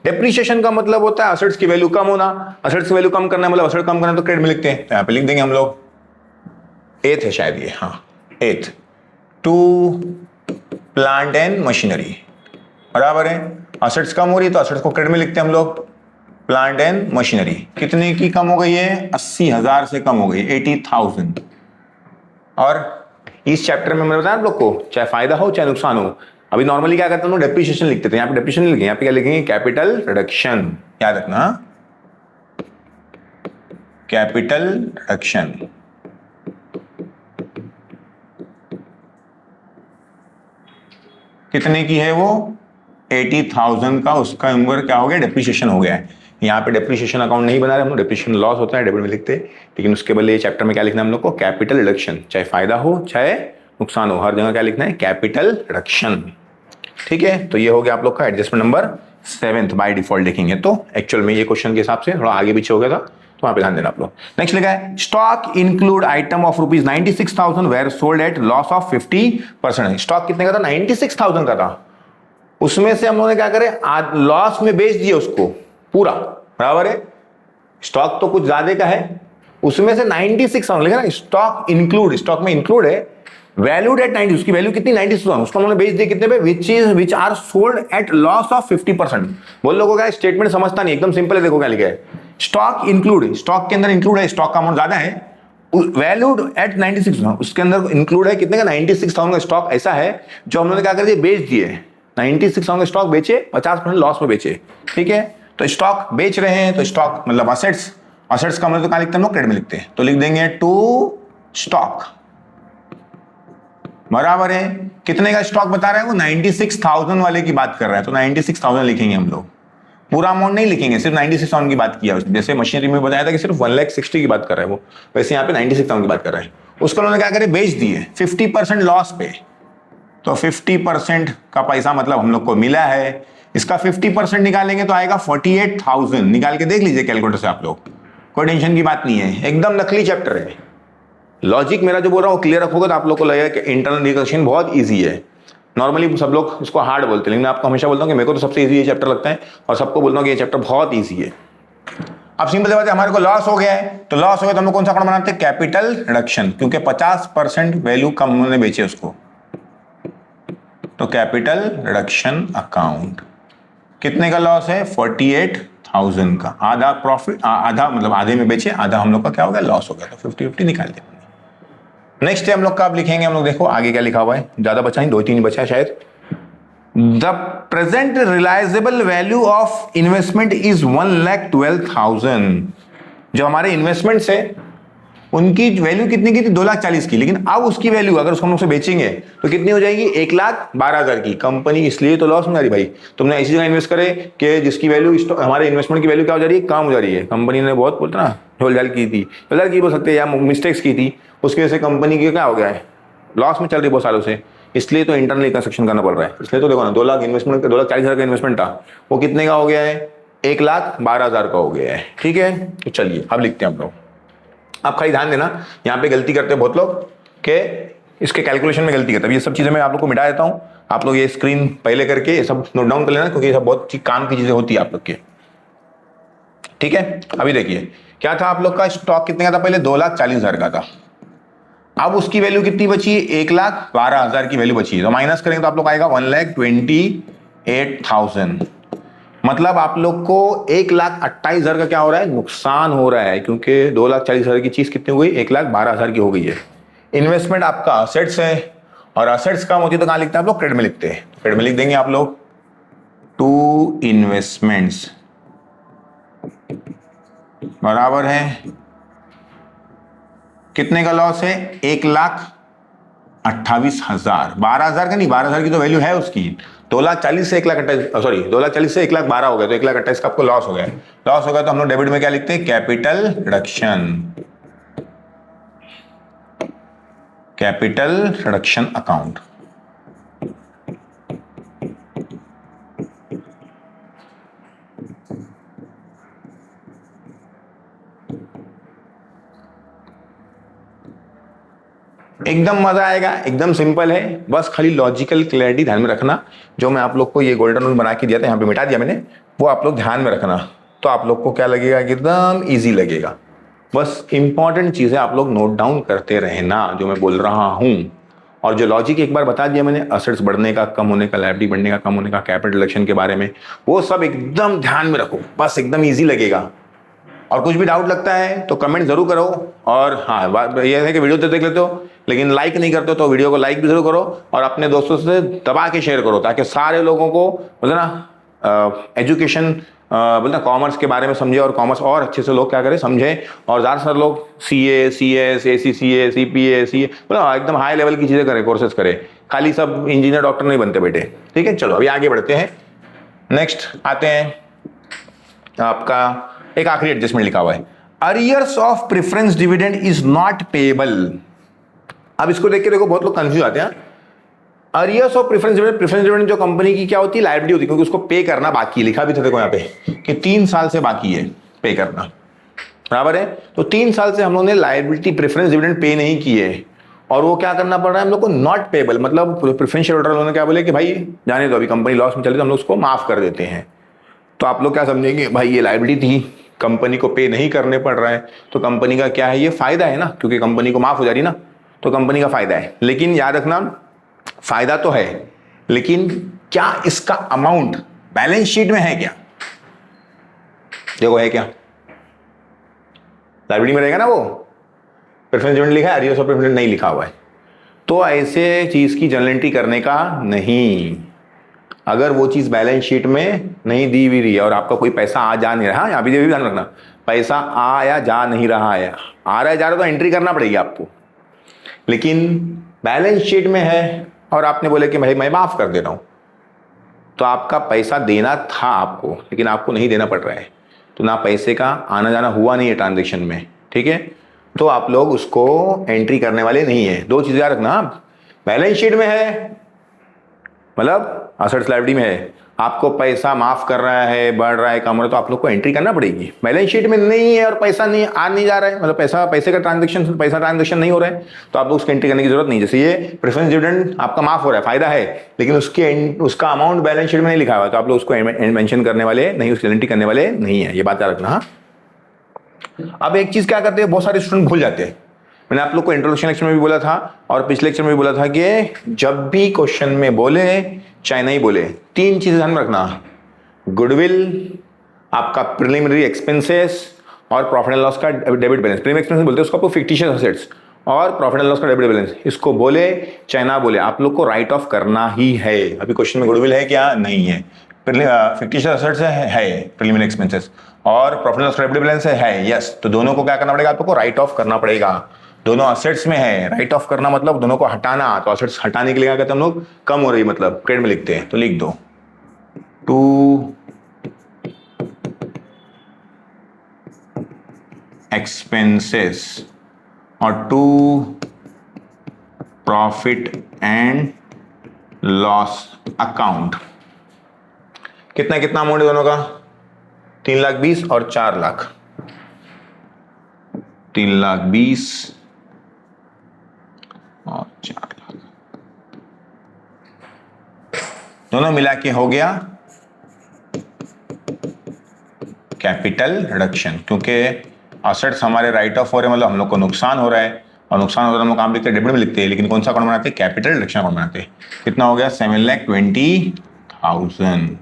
Depreciation का मतलब होता है असेट्स की वैल्यू कम होना। असेट्स की वैल्यू कम करना मतलब असेट कम करना तो क्रेडिट में लिखते हैं, तो यहाँ पे लिख देंगे हम लोग 8 है शायद ये, हाँ 8 टू प्लांट एंड मशीनरी, बराबर है। असेट्स कम हो रही है तो असेट्स को क्रेडिट में लिखते हैं हम लोग, प्लांट एंड मशीनरी। कितने की कम हो गई है? 80,000 से कम हो गई, 80,000। और इस चैप्टर में मैंने बताया आप लोग को, चाहे फायदा हो चाहे नुकसान हो, अभी नॉर्मली क्या करते हैं हम लोग? डेप्रिसिएशन लिखते थे, यहाँ पे डेप्रिसिएशन लिखेंगे, यहाँ पे क्या लिखेंगे? Capital reduction. याद रखना, कैपिटल रिडक्शन। कितने की है वो? 80,000 का, उसका नंबर क्या हो गया? डेप्रिसिएशन हो गया है। यहाँ पे डेप्रिसिएशन अकाउंट नहीं बना रहे हम लोग, डेप्रिसिएशन लॉस होता है डेबिट में लिखते हैं, लेकिन उसके बदले ये चैप्टर में क्या लिखना है हम लोग को? Capital reduction. चाहे फायदा हो चाहे नुकसान हो, हर जगह क्या लिखना है? Capital reduction. ठीक है, तो ये हो गया आप लोग का एडजस्टमेंट नंबर 7 बाय डिफॉल्ट देखेंगे तो। एक्चुअल में ये क्वेश्चन के हिसाब से थोड़ा आगे पीछे हो गया था, तो वहां पे ध्यान देना आप लोग। नेक्स्ट लिखा है, stock include item of ₹96,000 were sold at loss of 50%। Stock कितने का था? 96,000 का था। उसमें से हम लोगों ने क्या करे? लॉस में बेच दिया उसको पूरा, बराबर है। स्टॉक तो कुछ ज्यादा का है, उसमें से 96,000 लिखा ना, स्टॉक इंक्लूड, स्टॉक में इंक्लूड है, वैल्यूड एट 90, उसकी वैल्यू कितनी? 96,000, उसको हमने बेच दिया कितने पे? Which are sold at loss of 50%। बोल लोगों का स्टेटमेंट समझता नहीं, एकदम सिंपल है, देखो क्या लिखा है, स्टॉक इंक्लूड, स्टॉक के अंदर इंक्लूड है, स्टॉक का अमाउंट ज्यादा है, वैल्यूड एट 96,000, उसके अंदर इंक्लूड है कितने का? 96,000 का स्टॉक ऐसा है जो हम लोगों ने क्या कर दिया? बेच दिए। 96,000 का स्टॉक बेचे, 50% लॉस में बेचे। ठीक है, तो स्टॉक बेच रहे हैं तो स्टॉक मतलब असेट्स, असेट्स का मतलब तो कहां लिखते हैं हम लोग? क्रेडिट में लिखते हैं, तो लिख देंगे टू स्टॉक, बराबर है। कितने का स्टॉक बता रहा है वो? 96,000 वाले की बात कर रहा है, तो 96,000 लिखेंगे हम लोग, पूरा अमाउंट नहीं लिखेंगे, सिर्फ 96,000 की बात किया उसने। जैसे मशीनरी में बताया था कि सिर्फ 1,60,000 की बात कर रहा है वो, वैसे यहाँ पे 96,000 की बात कर रहा है। उसको उन्होंने क्या करे? बेच दिए 50% लॉस पे, तो 50% का पैसा मतलब हम लोग को मिला है। इसका 50% निकालेंगे तो आएगा 48,000। निकाल के देख लीजिए कैलकुलेटर से आप लोग, कोई टेंशन की बात नहीं है, एकदम नकली चैप्टर है। लॉजिक मेरा जो बोल रहा हूँ क्लियर रखोगे तो आप लोग को लगेगा कि इंटरनल रिकंस्ट्रक्शन बहुत इजी है। नॉर्मली सब लोग इसको हार्ड बोलते हैं, लेकिन मैं आपको हमेशा बोलता हूँ कि मेरे को तो सबसे इजी ये चैप्टर लगता है, और सबको बोलता हूँ कि ये चैप्टर बहुत ईजी है। अब सिंपल सी बात है, हमारे को लॉस हो गया है, तो लॉस हो गया तो हम लोग कौन सा अकाउंट बनाते हैं? कैपिटल रिडक्शन, क्योंकि 50% वैल्यू कम उन्होंने बेचे उसको, तो कैपिटल रिडक्शन अकाउंट। कितने का लॉस है? 48,000 का। आधा प्रॉफिट, आधा मतलब आधे में बेचे, आधा हम लोग का क्या हो गया? लॉस हो गया, तो 50-50 निकाल दिया। नेक्स्ट है हम लोग का, अब लिखेंगे हम लोग, देखो आगे क्या लिखा हुआ है, ज्यादा बचा नहीं, 2-3 बचा है शायद। The present realisable value of investment is 1,12,000। जो हमारे इन्वेस्टमेंट्स है उनकी वैल्यू कितनी की थी? 2,40,000 की, लेकिन अब उसकी वैल्यू अगर उसको हम उसे बेचेंगे तो कितनी हो जाएगी? 1,12,000 की। कंपनी इसलिए तो लॉस में जा रही भाई, तुमने ऐसी जगह इन्वेस्ट करे कि जिसकी वैल्यू, हमारे इन्वेस्टमेंट की वैल्यू क्या हो जा रही है? कम हो जा रही है। कंपनी ने बहुत बोलता ना झोल झाल की थी, झोल की बोल सकते हैं, या मिस्टेक्स की थी, उसकी वजह से कंपनी की क्या हो गया है? लॉस में चल रही बहुत सालों से, इसलिए तो इंटरनल रिकंस्ट्रक्शन करना पड़ रहा है। इसलिए तो देखो ना, 2 लाख इन्वेस्टमेंट, 2,40,000 का इन्वेस्टमेंट था, वो कितने का हो गया है? 1,12,000 का हो गया है। ठीक है, तो चलिए अब लिखते हैं हम लोग। आप खाली ध्यान देना, यहाँ पे गलती करते हैं बहुत लोग के इसके कैलकुलेशन में गलती करते हैं। ये सब चीजें मैं आप लोग को मिटा देता हूँ, आप लोग ये स्क्रीन पहले करके ये सब नोट डाउन कर लेना, क्योंकि ये सब बहुत काम की चीजें होती है आप लोग के। ठीक है, अभी देखिए क्या था आप लोग का? स्टॉक कितने का था पहले? 2,40,000 का था। अब उसकी वैल्यू कितनी बची है? 1,12,000 की वैल्यू बची है, तो माइनस करेंगे तो आप लोग आएगा 1,28,000। मतलब आप लोग को 1,28,000 का क्या हो रहा है? नुकसान हो रहा है, क्योंकि 2,40,000 की चीज कितनी हो गई? 1,12,000 की हो गई है। इन्वेस्टमेंट आपका असेट्स है, और असेट्स कम होती है तो कहां लिखते हैं आप लोग? क्रेडिट में लिखते हैं। क्रेडिट में लिख देंगे आप लोग टू इन्वेस्टमेंट्स, बराबर है कितने का लॉस है? 1,28,000। 12,000 का नहीं, 12,000 की तो वैल्यू है उसकी। 2,40,000 से 1,28,000, सॉरी 2,40,000 से 1,12,000 हो गया, तो 1,28,000 का आपको लॉस हो गया। लॉस हो गया तो हम लोग डेबिट में क्या लिखते हैं? Capital reduction, capital reduction account. एकदम मजा आएगा, एकदम सिंपल है, बस खाली लॉजिकल क्लैरिटी ध्यान में रखना। जो मैं आप लोग को ये गोल्डन रूल बना के दिया था, यहाँ पे मिटा दिया मैंने, वो आप लोग ध्यान में रखना, तो आप लोग को क्या लगेगा कि एकदम इजी लगेगा। बस इंपॉर्टेंट चीजें आप लोग नोट डाउन करते रहना जो मैं बोल रहा हूँ। और जो लॉजिक एक बार बता दिया मैंने, असेट्स बढ़ने का, कम होने का, लायबिलिटी बढ़ने का, कम होने का, कैपिटल रिडक्शन के बारे में, वो सब एकदम ध्यान में रखो, बस एकदम ईजी लगेगा। और कुछ भी डाउट लगता है तो कमेंट जरूर करो। और हाँ, बात यह है कि वीडियो तो देख लेते हो लेकिन लाइक नहीं करते हो, तो वीडियो को लाइक भी जरूर करो और अपने दोस्तों से दबा के शेयर करो, ताकि सारे लोगों को बोलते ना एजुकेशन, बोलते कॉमर्स के बारे में समझे, और कॉमर्स और अच्छे से लोग क्या करें, समझे। और ज़्यादा से लोग CA, CS, ACCA, CPA, CA, बोला एकदम हाई लेवल की चीज़ें करें, कोर्सेज करें, खाली सब इंजीनियर डॉक्टर नहीं बनते बेटे। ठीक है, चलो अभी आगे बढ़ते हैं। नेक्स्ट आते हैं, आपका एक आखिरी एडजस्टमेंट लिखा हुआ है, arrears of preference dividend is not payable. अब इसको देख के देखो बहुत लोग कंफ्यूज आते हैं। अरियर्स ऑफ प्रेफरेंस डिविडेंड जो कंपनी की क्या होती है? लायबिलिटी होती है, क्योंकि उसको पे करना बाकी है। लिखा भी था देखो यहाँ पे कि 3 साल से बाकी है पे करना, बराबर है। तो 3 साल से हम लोगों ने लायबिलिटी प्रेफरेंस डिविडेंड पे नहीं किए, और वो क्या करना पड़ रहा है हम लोग को? Not payable. मतलब प्रेफरेंस शेयर होल्डर ने क्या बोले कि भाई जाने दो, अभी कंपनी लॉस में चले तो हम लोग उसको माफ कर देते हैं। तो आप लोग क्या समझेंगे? भाई ये लायबिलिटी थी, कंपनी को पे नहीं करने पड़ रहा है, तो कंपनी का क्या है? ये फायदा है ना, क्योंकि कंपनी को माफ हो जा रही ना, तो कंपनी का फायदा है। लेकिन याद रखना, फायदा तो है, लेकिन क्या इसका अमाउंट बैलेंस शीट में है? क्या देखो है क्या? लायबिलिटी में रहेगा ना वो, प्रेफरेंस डिविडेंड लिखा है, अरियर्स ऑफ प्रेफरेंस नहीं लिखा हुआ है, तो ऐसे चीज की जर्नल एंट्री करने का नहीं। अगर वो चीज बैलेंस शीट में नहीं दी हुई रही है और आपका कोई पैसा आ जा नहीं रहा, यहाँ भी ध्यान रखना, पैसा आ या जा नहीं रहा है, आ रहा है जा रहा है तो एंट्री करना पड़ेगी आपको। लेकिन बैलेंस शीट में है और आपने बोले कि भाई मैं माफ कर दे रहा हूं, तो आपका पैसा देना था आपको, लेकिन आपको नहीं देना पड़ रहा है, तो ना पैसे का आना जाना हुआ नहीं है ट्रांजेक्शन में। ठीक है, तो आप लोग उसको एंट्री करने वाले नहीं है। 2 चीजें याद रखना, बैलेंस शीट में है मतलब असेट्स लायबिलिटी में है, आपको पैसा माफ कर रहा है, बढ़ रहा है, कम रहा है, तो आप लोग को एंट्री करना पड़ेगी। बैलेंस शीट में नहीं है और पैसा नहीं आ नहीं जा रहा है, मतलब पैसे का ट्रांजेक्शन नहीं हो रहा है, तो आप लोग उसकी एंट्री करने की जरूरत नहीं। जैसे ये प्रेफरेंस डिविडेंड आपका माफ हो रहा है, फायदा है, लेकिन उसका अमाउंट बैलेंस शीट में नहीं लिखा हुआ, तो आप लोग उसको मेंशन करने वाले नहीं, उसकी एंट्री करने वाले नहीं है, ये बात याद रखना। अब एक चीज क्या करते हैं, बहुत सारे स्टूडेंट भूल जाते हैं। मैंने आप लोग को इंट्रोडक्शन लेक्चर में भी बोला था और पिछले लेक्चर में भी बोला था कि जब भी क्वेश्चन में बोले चाहे नहीं बोले, 3 चीजें ध्यान में रखना, गुडविल, आपका प्रिलिमिनरी एक्सपेंसेस और प्रॉफिट एंड लॉस का डेबिट बैलेंस। प्रीमियम एक्सपेंसेस बोलते हैं उसको, आपको फिक्टिशियस असेट्स, और प्रॉफिट एंड लॉस का डेबिट बैलेंस, इसको बोले चाहे ना बोले आप लोग को राइट ऑफ करना ही है। अभी क्वेश्चन में गुडविल है क्या? नहीं है। फिक्टिशियस असेट्स है प्रीलिमिनरी एक्सपेंसेस, और प्रॉफिट एंड लॉस का डेबिट बैलेंस है, यस। तो दोनों को क्या करना पड़ेगा? आप लोग को राइट ऑफ करना पड़ेगा। दोनों असेट्स में है, राइट ऑफ करना मतलब दोनों को हटाना, तो असेट्स हटाने के लिए क्या कहते हैं हम लोग? कम हो रही, मतलब क्रेडिट में लिखते हैं, तो लिख दो 2 एक्सपेंसेस और 2 प्रॉफिट एंड लॉस अकाउंट। कितना कितना अमाउंट है दोनों का? 3,20,000 और 4,00,000। 3,20,000 और 4,00,000 दोनों मिला के हो गया कैपिटल रिडक्शन। क्योंकि असेट्स हमारे राइट ऑफ हो रहे हैं, मतलब हम लोग को नुकसान हो रहा है, और नुकसान हो रहा है हम लोग काम लिखते हैं, डेबिट में लिखते हैं, लेकिन कौन सा अकाउंट बनाते हैं? कैपिटल रिडक्शन अकाउंट बनाते हैं। कितना हो गया? 7,20,000।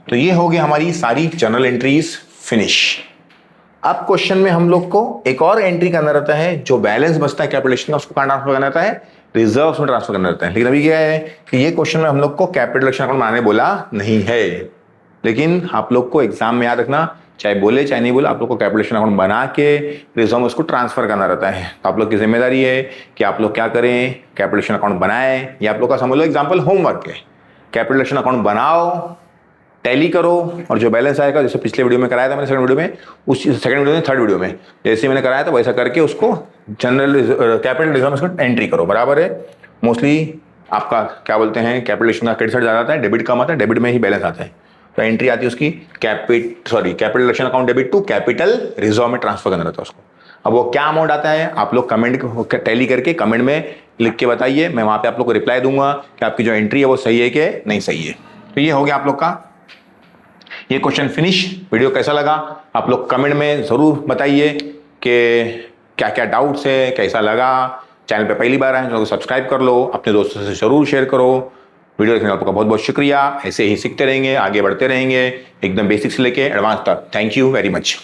तो ये हो गया हमारी सारी जनरल एंट्रीज फिनिश। अब क्वेश्चन में हम लोग को एक और एंट्री करना रहता है, जो बैलेंस बचता है कैपिटल का, उसको कहां ट्रांसफर करना रहता है? रिजर्व्स में ट्रांसफर करना रहता है। लेकिन अभी क्या है कि ये क्वेश्चन में हम लोग को कैपिटल अकाउंट बनाने बोला नहीं है, लेकिन आप लोग को एग्जाम में याद रखना चाहे बोले चाहे नहीं बोले, आप लोग को कैपिटलेशन अकाउंट बना के रिजर्व में उसको ट्रांसफर करना रहता है। तो आप लोग की जिम्मेदारी है कि आप लोग क्या करें, कैपिटलेशन अकाउंट बनाएं। ये आप लोग का समझ लो एग्जाम्पल होमवर्क है। कैपिटलेशन अकाउंट बनाओ, टैली करो, और जो बैलेंस आएगा, जैसे पिछले वीडियो में कराया था मैंने सेकंड वीडियो में, उस सेकंड वीडियो में थर्ड वीडियो में जैसे मैंने कराया था वैसा करके उसको जनरल कैपिटल रिजर्व में एंट्री करो। बराबर है। मोस्टली आपका क्या बोलते हैं, कैपिटलेशन का क्रेडिट साइड ज़्यादा आता है, डेबिट कम आता है, डेबिट में ही बैलेंस आता है। तो एंट्री आती है उसकी capitalisation account debit to capital reserve में ट्रांसफर करना रहता है उसको। अब वो क्या अमाउंट आता है आप लोग कमेंट टैली करके कमेंट में लिख के बताइए, मैं वहाँ पे आप लोग को रिप्लाई दूंगा कि आपकी जो एंट्री है वो सही है कि नहीं सही है। तो ये हो गया आप लोग का ये क्वेश्चन फिनिश। वीडियो कैसा लगा आप लोग कमेंट में ज़रूर बताइए कि क्या क्या डाउट्स है, कैसा लगा। चैनल पे पहली बार आए तो सब्सक्राइब कर लो, अपने दोस्तों से ज़रूर शेयर करो। वीडियो देखने का बहुत बहुत शुक्रिया। ऐसे ही सीखते रहेंगे, आगे बढ़ते रहेंगे, एकदम बेसिक से लेके एडवांस तक। Thank you very much.